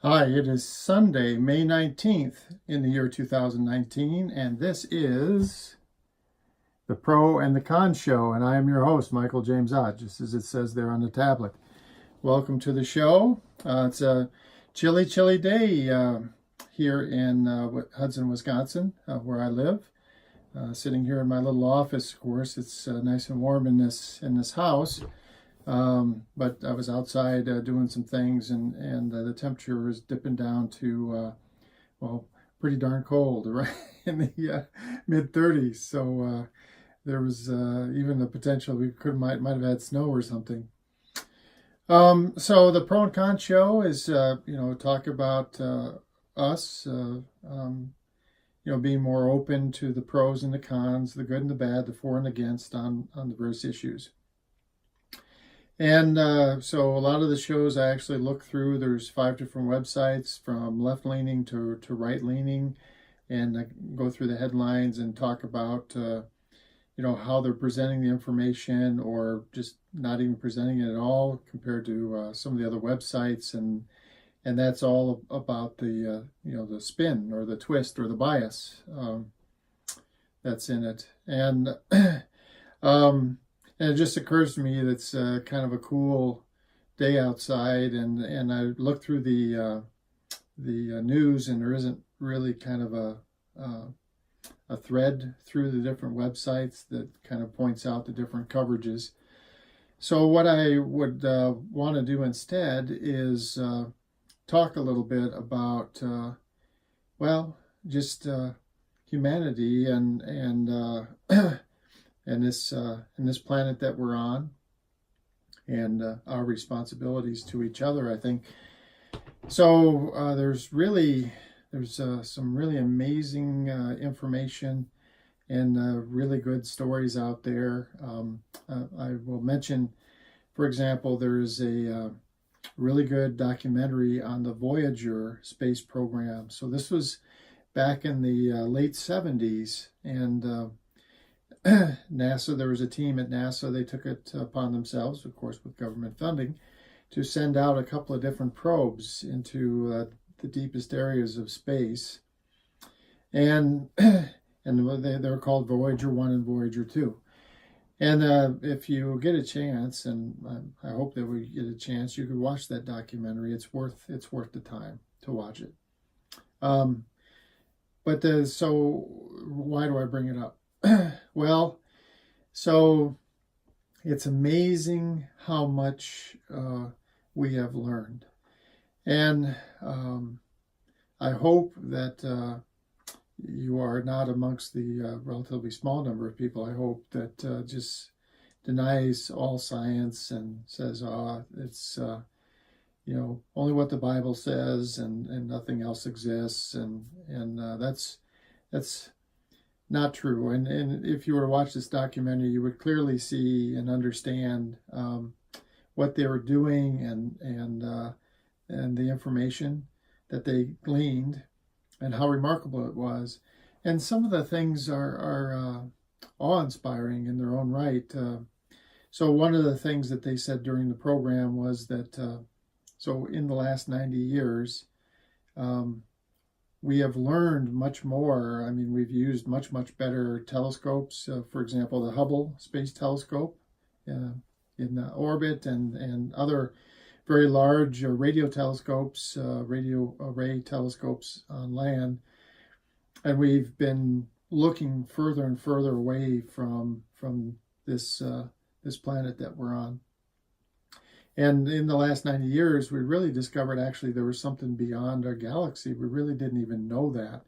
Hi, it is Sunday, May 19th in the year 2019, and this is the Pro and the Con Show, and I am your host, Michael James Ott, just as it says there on the tablet. Welcome to the show. It's a chilly, chilly day here in Hudson, Wisconsin, where I live. Sitting here in my little office, of course, it's nice and warm in this house. But I was outside doing some things, and the temperature was dipping down to, well, pretty darn cold, right, in the mid 30s. So there was even the potential we might have had snow or something. So the Pro and Con show is, talk about us, being more open to the pros and the cons, the good and the bad, the for and against on the various issues. And so a lot of the shows I actually look through. There's 5 different websites from left-leaning to right-leaning, and I go through the headlines and talk about, how they're presenting the information or just not even presenting it at all compared to some of the other websites. And that's all about the, the spin or the twist or the bias that's in it. And and it just occurs to me that's kind of a cool day outside, and I look through the news, and there isn't really kind of a thread through the different websites that kind of points out the different coverages. So what I would want to do instead is talk a little bit about, just humanity and and this planet that we're on, and our responsibilities to each other, I think. So there's some really amazing information and really good stories out there. I will mention, for example, there's a really good documentary on the Voyager space program. So this was back in the late 70s, and NASA, there was a team at NASA, they took it upon themselves, of course with government funding, to send out a couple of different probes into the deepest areas of space. And they're called Voyager 1 and Voyager 2. And if you get a chance, and I hope that we get a chance, you could watch that documentary. It's worth the time to watch it. So why do I bring it up? Well, so it's amazing how much we have learned. And I hope that you are not amongst the relatively small number of people, I hope, that just denies all science and says, it's, only what the Bible says and nothing else exists. And that's not true. And if you were to watch this documentary, you would clearly see and understand what they were doing and the information that they gleaned and how remarkable it was. And some of the things are awe-inspiring in their own right. So one of the things that they said during the program was that so in the last 90 years, we have learned much more. I mean, we've used much, much better telescopes. For example, the Hubble Space Telescope in orbit, and other very large radio telescopes, radio array telescopes on land. And we've been looking further and further away from this planet that we're on. And in the last 90 years, we really discovered actually there was something beyond our galaxy. We really didn't even know that.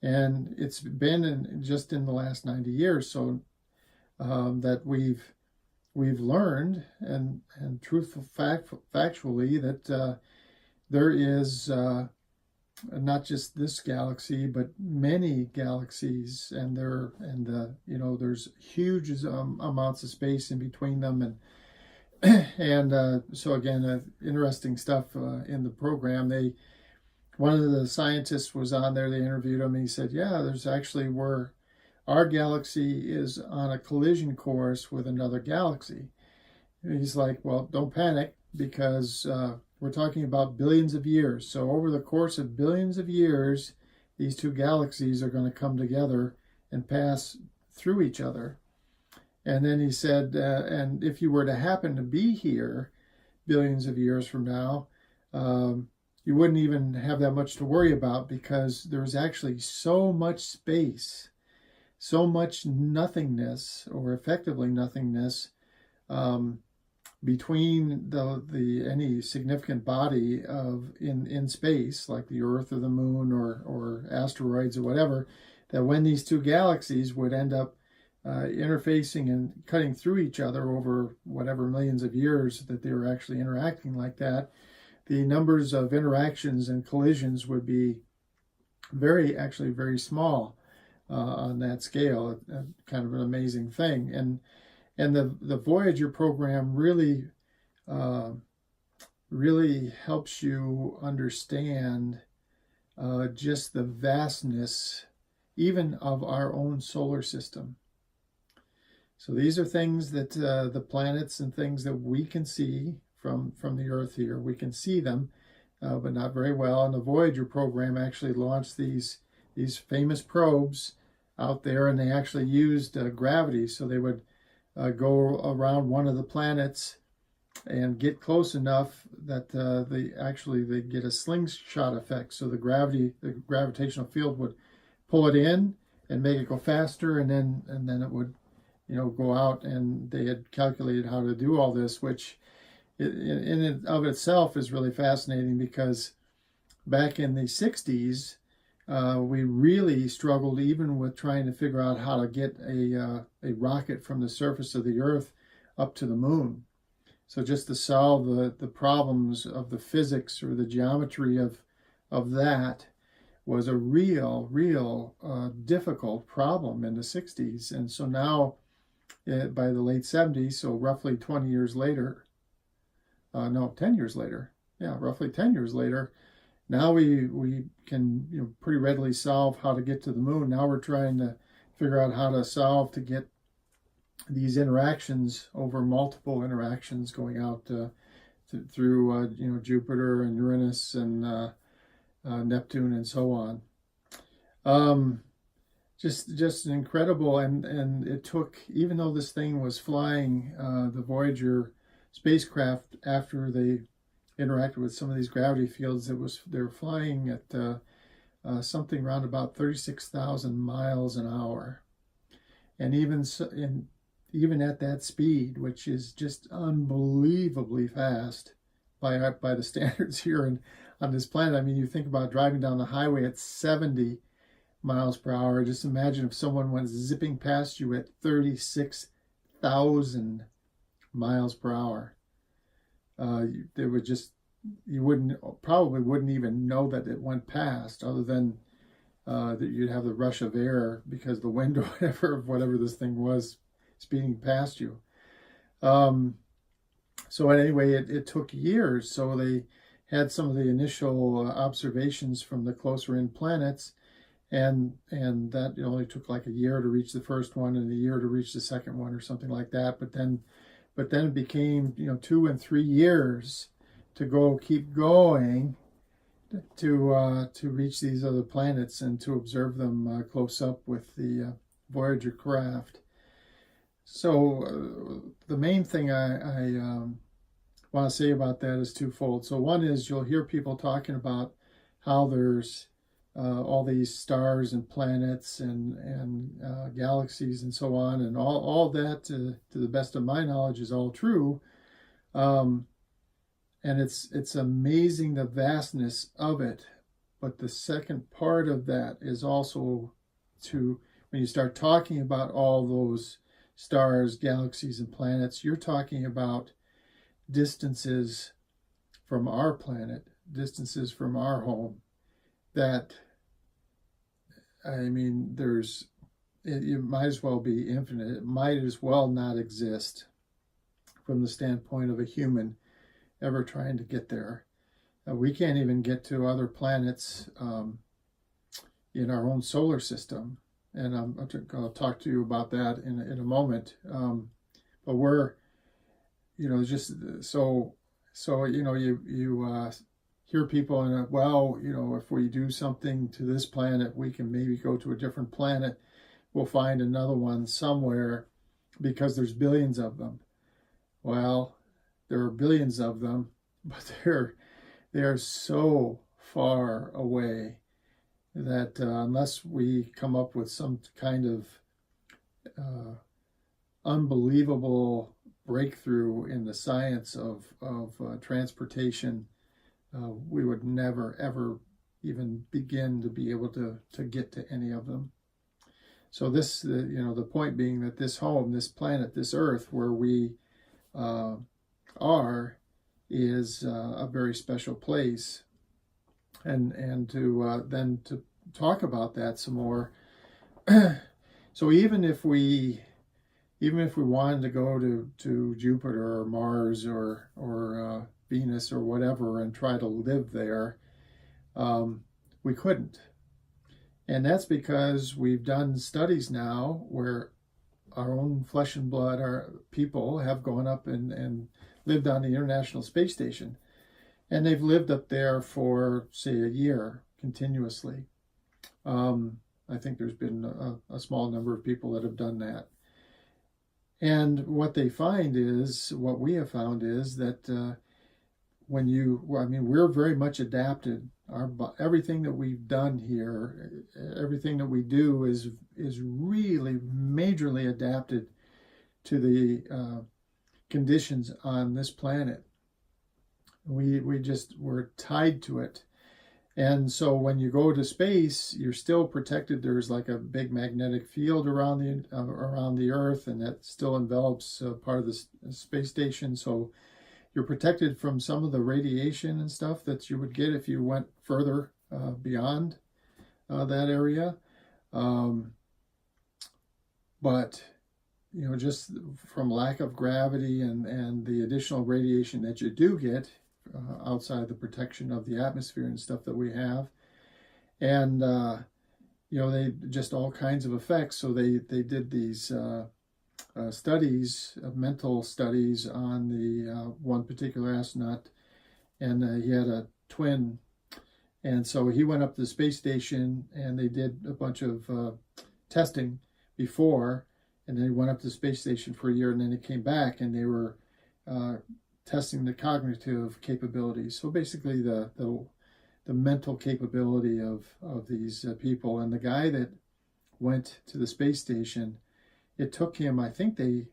And it's been just in the last 90 years so that we've learned and factually that there is not just this galaxy, but many galaxies, and there's huge amounts of space in between them, and so again, interesting stuff in the program. One of the scientists was on there. They interviewed him, and he said, "Yeah, there's actually where our galaxy is on a collision course with another galaxy." And he's like, "Well, don't panic, because we're talking about billions of years. So over the course of billions of years, these two galaxies are going to come together and pass through each other. And then he said, and if you were to happen to be here billions of years from now, you wouldn't even have that much to worry about, because there's actually so much space, so much nothingness, or effectively nothingness, between any significant body in space, like the Earth or the Moon or asteroids or whatever, that when these two galaxies would end up interfacing and cutting through each other over whatever millions of years that they were actually interacting like that, the numbers of interactions and collisions would be actually very small on that scale. Kind of an amazing thing. And the Voyager program really helps you understand just the vastness even of our own solar system. So these are things that the planets and things that we can see from the Earth here. We can see them, but not very well. And the Voyager program actually launched these famous probes out there, and they actually used gravity. So they would go around one of the planets and get close enough that they get a slingshot effect. So the gravitational field would pull it in and make it go faster, and then it would go out. And they had calculated how to do all this, which in and of itself is really fascinating, because back in the 60s, we really struggled even with trying to figure out how to get a rocket from the surface of the Earth up to the moon. So just to solve the problems of the physics or the geometry of that was a real difficult problem in the 60s. And so now, by the late 70s, so roughly 20 years later, 10 years later, roughly 10 years later, now we can pretty readily solve how to get to the moon. Now we're trying to figure out how to solve to get these interactions over multiple interactions going out through Jupiter and Uranus and Neptune and so on. Just incredible. And it took, even though this thing was flying, the Voyager spacecraft, after they interacted with some of these gravity fields, they were flying at something around about 36,000 miles an hour. And even at that speed, which is just unbelievably fast by the standards here on this planet. I mean, you think about driving down the highway at 70 miles per hour. Just imagine if someone went zipping past you at 36,000 miles per hour. You probably wouldn't even know that it went past, other than that you'd have the rush of air because the wind or whatever this thing was speeding past you. So anyway, it took years. So they had some of the initial observations from the closer in planets, and that only took like a year to reach the first one and a year to reach the second one or something like that. But then it became 2 and 3 years to keep going to reach these other planets and to observe them close up with the Voyager craft. So the main thing I want to say about that is twofold. So one is, you'll hear people talking about how there's all these stars and planets and galaxies and so on, and all that, to the best of my knowledge, is all true. And it's amazing the vastness of it. But the second part of that is also when you start talking about all those stars, galaxies, and planets, you're talking about distances from our planet, distances from our home, that, I mean, it might as well be infinite. It might as well not exist from the standpoint of a human ever trying to get there. We can't even get to other planets in our own solar system. And I'll talk to you about that in a moment. But we're, just so So you hear people and well, if we do something to this planet, we can maybe go to a different planet. We'll find another one somewhere because there's billions of them. Well, there are billions of them, but they're so far away that unless we come up with some kind of unbelievable breakthrough in the science of transportation, we would never ever even begin to be able to get to any of them. So this, the point being that this home, this planet, this Earth, where we are, is a very special place, and to then to talk about that some more. So even if we wanted to go to Jupiter or Mars or Venus or whatever and try to live there, we couldn't. And that's because we've done studies now where our own flesh and blood, our people, have gone up and lived on the International Space Station. And they've lived up there for, say, a year continuously. I think there's been a small number of people that have done that. And what they find is, what we have found is that we're very much adapted. Everything that we've done here, everything that we do is really majorly adapted to the conditions on this planet. We're tied to it. And so when you go to space, you're still protected. There's like a big magnetic field around the Earth, and that still envelops part of the space station. So you're protected from some of the radiation and stuff that you would get if you went further beyond that area. But just from lack of gravity and the additional radiation that you do get outside the protection of the atmosphere and stuff that we have, and they just all kinds of effects. So they did these studies, mental studies on the one particular astronaut, and he had a twin, and so he went up to the space station and they did a bunch of testing before, and then he went up to the space station for a year, and then he came back and they were testing the cognitive capabilities. So basically the mental capability of these people. And the guy that went to the space station, it took him, I think he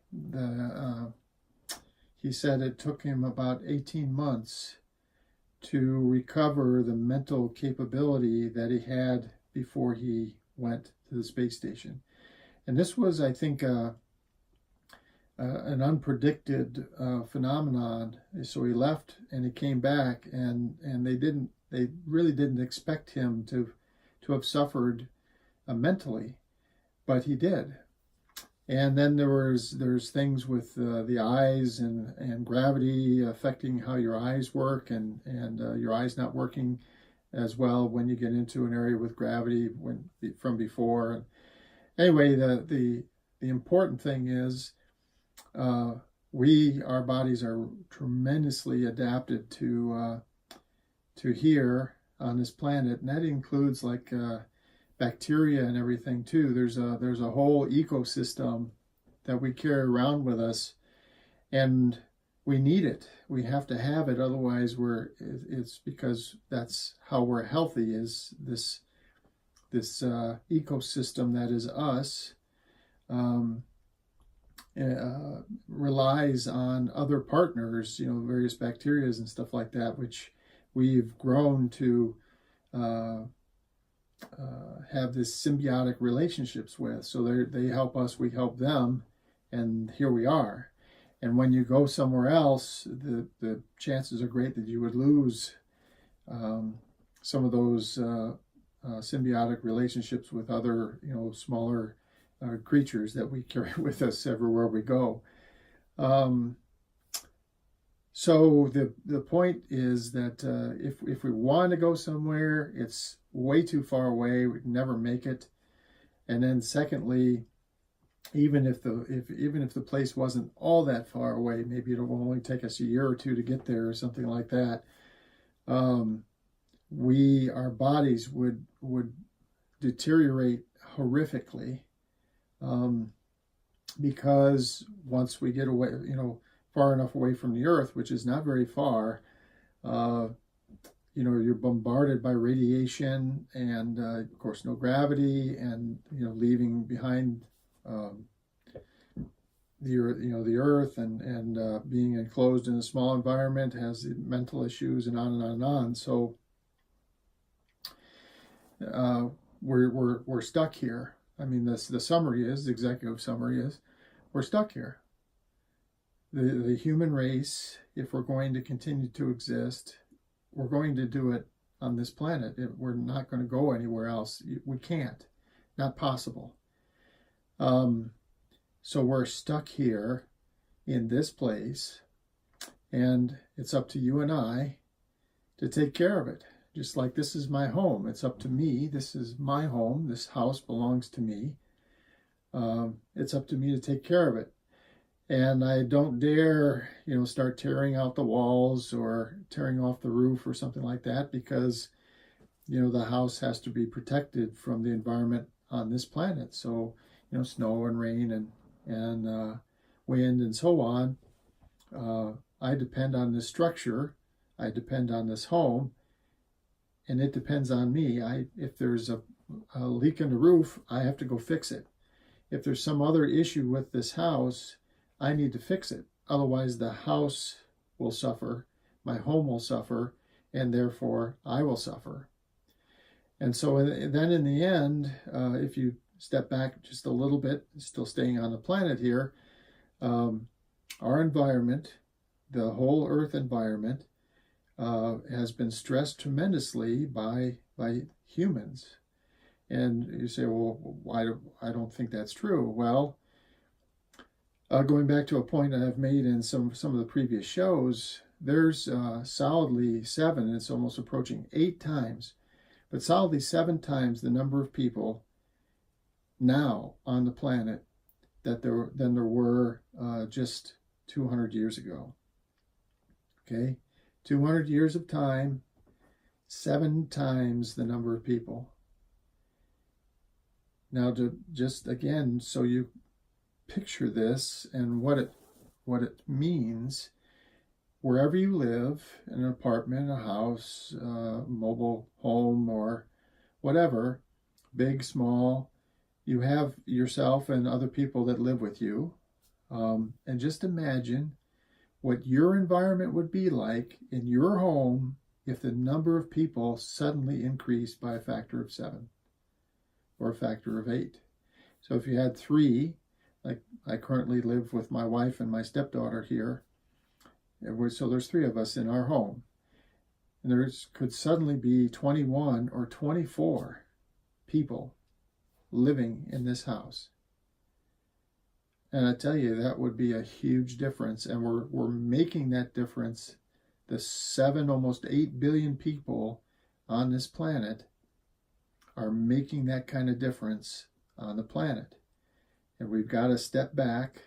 said it took him about 18 months to recover the mental capability that he had before he went to the space station. And this was, I think, an unpredicted phenomenon. So he left and he came back, and they really didn't expect him to have suffered mentally, but he did. And then there's things with the eyes and gravity affecting how your eyes work, and your eyes not working as well when you get into an area with gravity from before. Anyway, the important thing is our bodies are tremendously adapted to here on this planet, and that includes like bacteria and everything too. There's a whole ecosystem that we carry around with us, and we need it. We have to have it, otherwise it's because that's how we're healthy, is this ecosystem that is us. Relies on other partners, various bacteria and stuff like that, which we've grown to have this symbiotic relationships with. So they help us, we help them, and here we are. And when you go somewhere else, the chances are great that you would lose some of those symbiotic relationships with other, smaller creatures that we carry with us everywhere we go. So the point is that if we want to go somewhere, it's way too far away. We'd never make it. And then secondly, even if the place wasn't all that far away, maybe it'll only take us a year or two to get there or something like that. Our bodies would deteriorate horrifically, because once we get away, far enough away from the Earth, which is not very far, you're bombarded by radiation and, of course, no gravity, and leaving behind the Earth, and being enclosed in a small environment has mental issues, and on and on and on. So we're stuck here. I mean, the executive summary is, we're stuck here. The human race, if we're going to continue to exist, we're going to do it on this planet. We're not going to go anywhere else. We can't. Not possible. So we're stuck here in this place, and it's up to you and I to take care of it. Just like this is my home. It's up to me. This is my home. This house belongs to me. It's up to me to take care of it. And I don't dare, start tearing out the walls or tearing off the roof or something like that, because, the house has to be protected from the environment on this planet. So, snow and rain and wind and so on. I depend on this structure. I depend on this home, and it depends on me. If there's a leak in the roof, I have to go fix it. If there's some other issue with this house, I need to fix it. Otherwise, the house will suffer, my home will suffer, and therefore I will suffer. And so then in the end, if you step back just a little bit, still staying on the planet here, our environment, the whole Earth environment, has been stressed tremendously by humans. And you say, well, I don't think that's true. Well, going back to a point I've made in some of the previous shows, there's solidly 7, it's almost approaching 8 times, but solidly 7 times the number of people now on the planet than there were just 200 years ago. Okay, 200 years of time, 7 times the number of people. Now, to just again, so you picture this and what it means, wherever you live, in an apartment, a house, mobile home, or whatever, big, small, you have yourself and other people that live with you. And just imagine what your environment would be like in your home if the number of people suddenly increased by a factor of 7 or a factor of 8. So if you had 3, like I currently live with my wife and my stepdaughter here, so there's 3 of us in our home, and there could suddenly be 21 or 24 people living in this house. And I tell you, that would be a huge difference, and we're making that difference. The 7, almost 8 billion people on this planet are making that kind of difference on the planet. And we've got to step back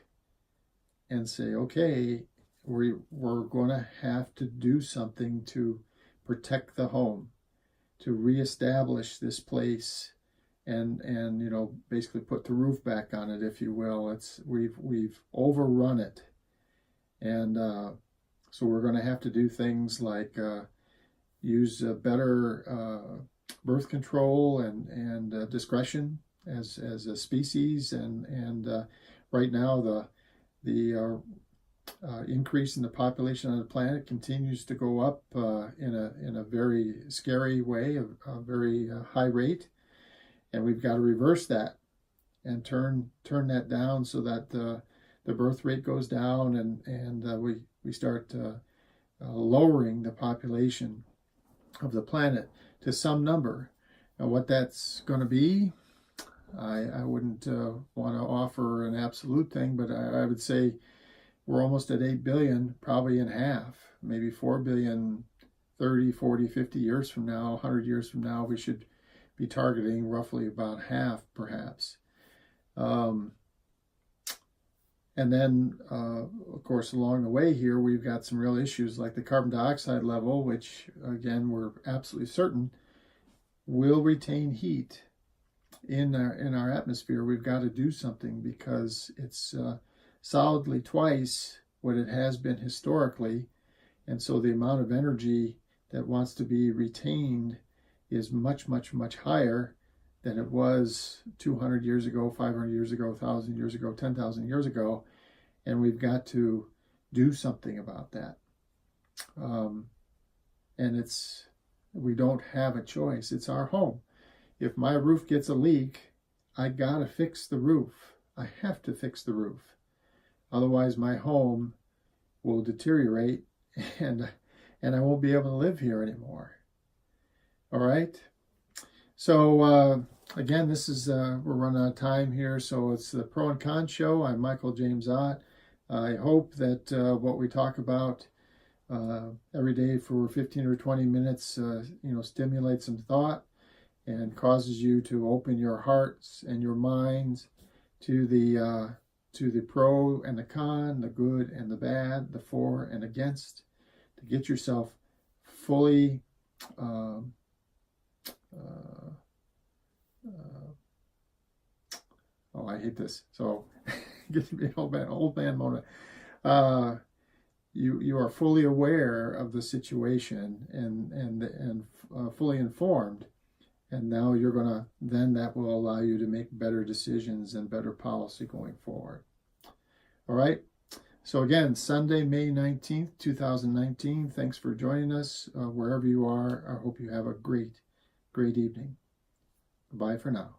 and say, okay, we're going to have to do something to protect the home, to reestablish this place, and basically put the roof back on it, if you will. We've overrun it, and so we're going to have to do things like use better birth control and discretion as a species, and right now the increase in the population on the planet continues to go up in a very scary way, a very high rate, and we've got to reverse that and turn that down so that the birth rate goes down, and we start lowering the population of the planet to some number. Now, what that's going to be, I wouldn't want to offer an absolute thing, but I would say we're almost at 8 billion, probably in half, maybe 4 billion, 30, 40, 50 years from now, 100 years from now, we should be targeting roughly about half, perhaps. And then, of course, along the way here, we've got some real issues like the carbon dioxide level, which, again, we're absolutely certain will retain heat in our atmosphere. We've got to do something because it's solidly twice what it has been historically. And so the amount of energy that wants to be retained is much, much, much higher than it was 200 years ago, 500 years ago, 1,000 years ago, 10,000 years ago. And we've got to do something about that. And we don't have a choice. It's our home. If my roof gets a leak, I gotta fix the roof. I have to fix the roof. Otherwise, my home will deteriorate and I won't be able to live here anymore. All right? So, again, this is, we're running out of time here, so it's the Pro and Con Show. I'm Michael James Ott. I hope that what we talk about every day for 15 or 20 minutes, stimulates some thought and causes you to open your hearts and your minds to the pro and the con, the good and the bad, the for and against, to get yourself fully I hate this. So get me old man moment. You are fully aware of the situation and fully informed. And now that will allow you to make better decisions and better policy going forward. All right. So again, Sunday, May 19th, 2019. Thanks for joining us wherever you are. I hope you have a great, great evening. Bye for now.